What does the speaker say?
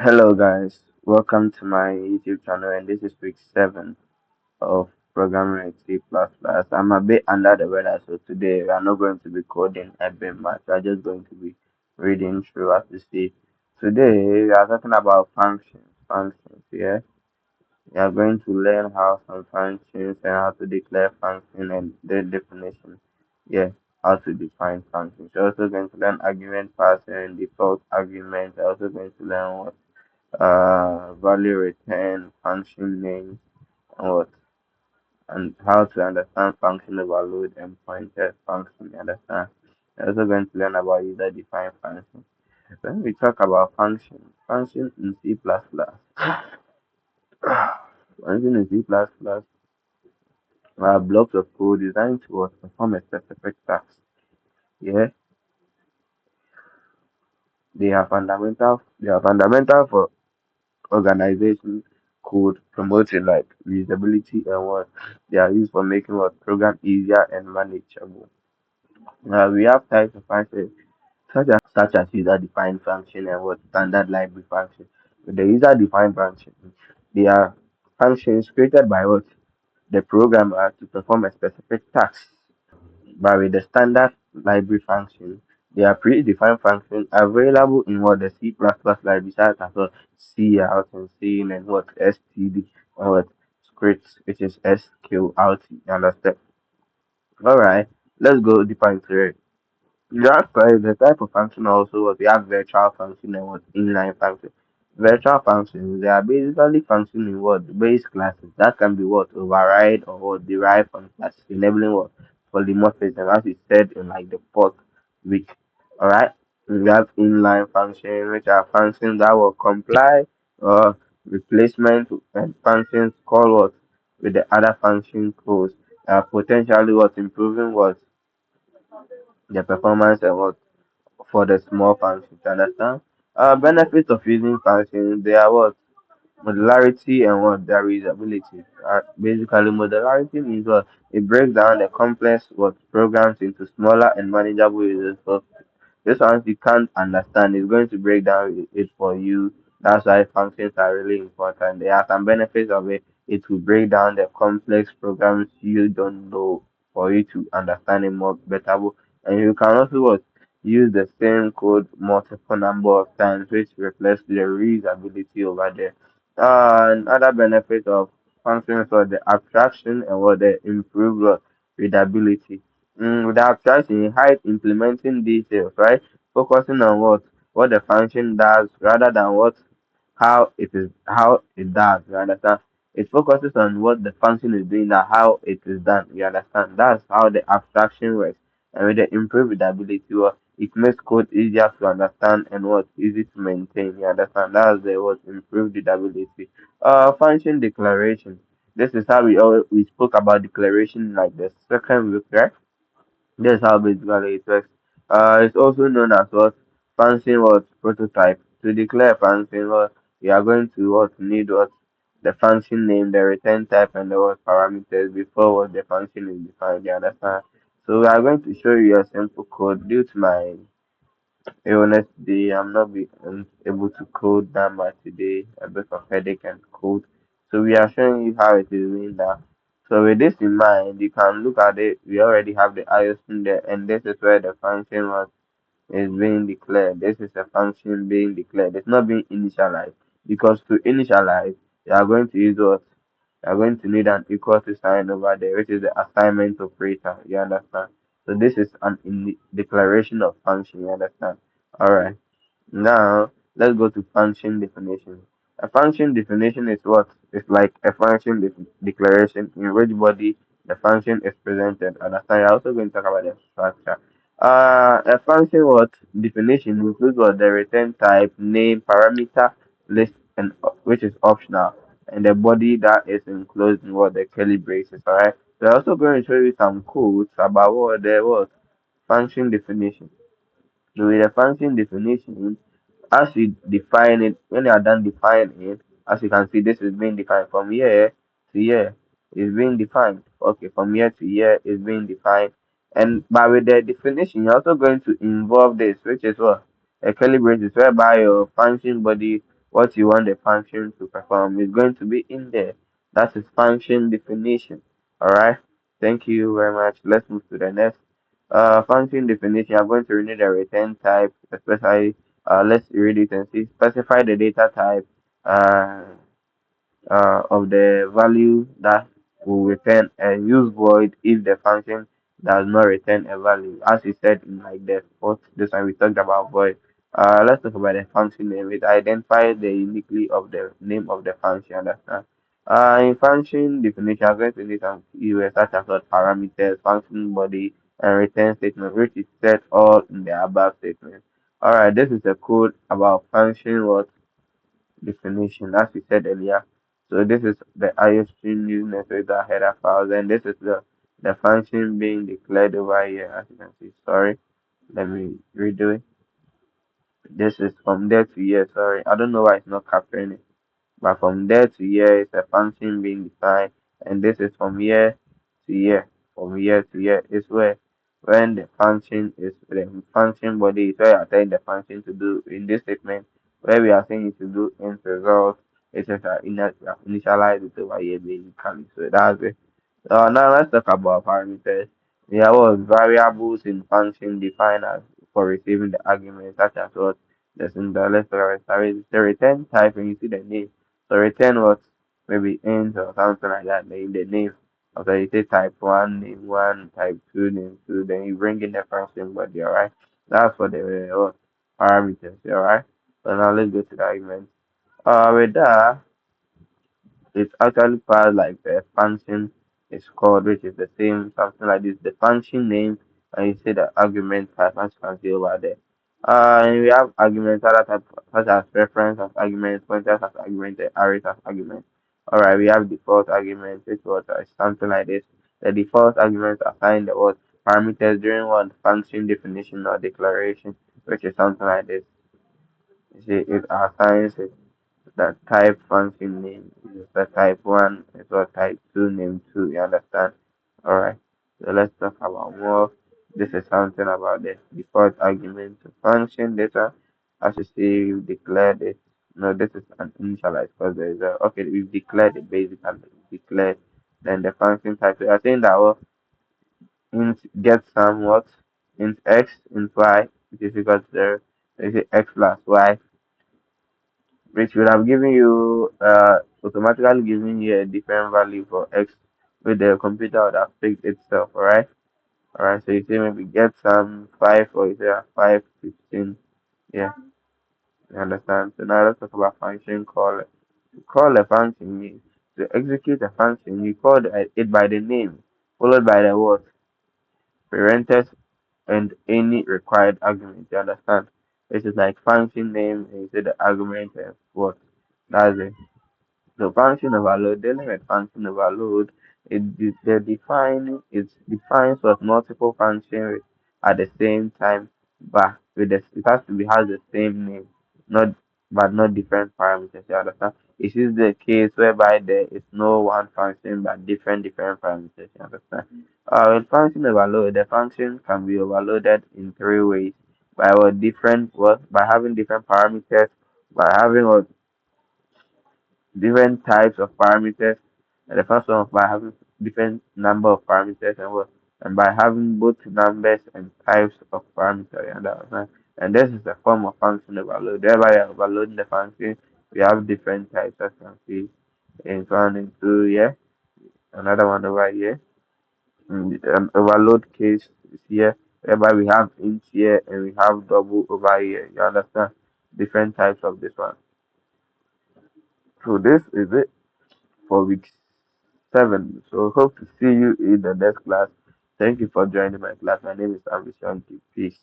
Hello guys, welcome to my YouTube channel and this is week 7 of programming in C++. I'm a bit under the weather, so today we are not going to be coding a bit much. We are just going to be reading through as we see. Today we are talking about functions. Functions, yeah. We are going to learn how some functions and how to declare function and their definition. Yeah, how to define functions. We're also going to learn argument passing, default argument. We're also going to learn what value return, function names, and what and how to understand function overload and pointer function. You understand? We're also going to learn about user defined functions. When we talk about function in C++, function in C++ are blocks of code designed to perform a specific task. Yeah, they are fundamental for organization code promoting like reusability and what they are used for making what program easier and manageable. We have types of functions such as user-defined function and what standard library function. With the user-defined function, they are functions created by what the programmer to perform a specific task. But with the standard library function, they are predefined functions available in what the C++ library such as what C out and C and what STD and what scripts, which is SQLT. You understand? All right, let's go deeper into it. That's right. The type of function also what we have virtual function and what inline function. Virtual functions they are basically function in what base classes that can be what override or what derived from classes, enabling what polymorphism as we said in like the fourth week. Alright. We have inline function which are functions that will comply or replacement and functions call what with the other function calls potentially what improving what the performance and what for the small functions. You understand? Benefits of using functions they are what modularity and what their reusability. Basically, modularity means what it breaks down the complex what programs into smaller and manageable users. So this one you can't understand. It's going to break down it for you. That's why functions are really important. There are some benefits of it. It will break down the complex programs you don't know for you to understand it more better. And you can also what, use the same code multiple number of times, which reflects the reusability over there. Another benefit of functions or the abstraction and what the improved readability. With the abstraction, hide implementing details, right? Focusing on what the function does rather than what how it does. You understand? It focuses on what the function is doing and how it is done. You understand? That's how the abstraction works. And with the improved readability, it makes code easier to understand and what easy to maintain. You understand? That's the what improved readability. Function declaration. This is how we spoke about declaration in, like the second week, right? That's how basically it works. It's also known as what function what prototype. To declare function, what you are going to what need what the function name, the return type, and the what parameters before what the function is defined. You understand? So we are going to show you a simple code. Due to my illness today, I'm not be able to code that much today. A bit of headache and cold. So we are showing you how it is doing that. So with this in mind, you can look at it. We already have the IOS in there, and this is where the function was is being declared. This is a function being declared. It's not being initialized because to initialize, you are going to use what? You are going to need an equal to sign over there, which is the assignment operator. You understand? So this is an declaration of function. You understand? All right. Now, let's go to function definition. A function definition is what? It's like a function declaration in which body the function is presented. Understand? You're also going to talk about the structure. A function what definition includes what the return type, name, parameter, list, and which is optional, and the body that is enclosed in what the curly braces. Alright. We're also going to show you some codes about what the what function definition. So with the function definition, as you define it, when you are done defining it, as you can see, this is being defined from here to here is being defined. Okay, from here to here is being defined. And but with the definition, you're also going to involve this, which is what a curly braces, whereby your function body what you want the function to perform is going to be in there. That is function definition. Alright. Thank you very much. Let's move to the next. Function definition. I'm going to read the return type, especially let's read it and see. Specify the data type. Uh, of the value that will return and use void if the function does not return a value. As we said in like the first this time we talked about void. Let's talk about the function name. It identifies the uniquely of the name of the function. Understand? In function definition, I'm going to need some keywords such as what parameters, function body, and return statement, which is set all in the above statement. Alright, this is a code about function what definition, as we said earlier. So this is the IOStream new metadata header files, and this is the function being declared over here, as you can see. Sorry, let me redo it. This is from there to here. Sorry, I don't know why it's not capturing it. But from there to here is a function being defined, and this is from here to here. From here to here is where when the function body is where you are telling the function to do in this statement, where we are saying it to do int result, etc. Initialize it over here basically. So that's it. Now let's talk about parameters. We have what variables in function defined as for receiving the argument, such as what the let's talk about the return type, and you see the name. So return what maybe int or something like that. Then the name. After you say type one, name one, type two, name two, then you bring in the function body, alright? That's for the parameters, alright? So now let's go to the argument. With that, it's actually part like the function is called, which is the same, something like this. The function name, and you say the argument type, as you can see over there. And we have arguments, other type, such as reference as argument, pointers as argument, the arrays as argument. Alright, we have default argument, which was something like this. The default arguments assign the word parameters during one function definition or declaration, which is something like this. You see, it assigns it the type function name is the type 1 is what type 2 name 2, you understand? Alright, so let's talk about more. This is something about the default argument to function data. As you see, we've declared it. No, this is an initialize because there is a okay, we've declared it basically declared. Then the function type. So I think that will int get some what int x int y, which is equal to 0. So you say x plus y, which would have given you automatically giving you a different value for x, with the computer would have picked itself, alright, so you say maybe get some 5, or you say 5 15. Yeah, you understand. So now let's talk about function call. To call a function means to execute a function, you call it by the name followed by the word parenthesis and any required argument, you understand. This is like function name, and you say the argument and what. That's it. The function overload, dealing with function overload, it defines what multiple functions at the same time, but it has to be has the same name, not but not different parameters. You understand? This is the case whereby there is no one function but different parameters. You understand? With function overload, the function can be overloaded in three ways: by what different what by having different parameters, by having what different types of parameters. And the first one by having different number of parameters and what and by having both numbers and types of parameters. And, and this is a form of function overload. Whereby you are overloading the function, we have different types as you can see in one and two, yeah. Another one over here. Overload case is here, whereby we have int here and we have double over here. You understand? Different types of this one. So this is it for week 7. So hope to see you in the next class. Thank you for joining my class. My name is Amrishanti. Peace.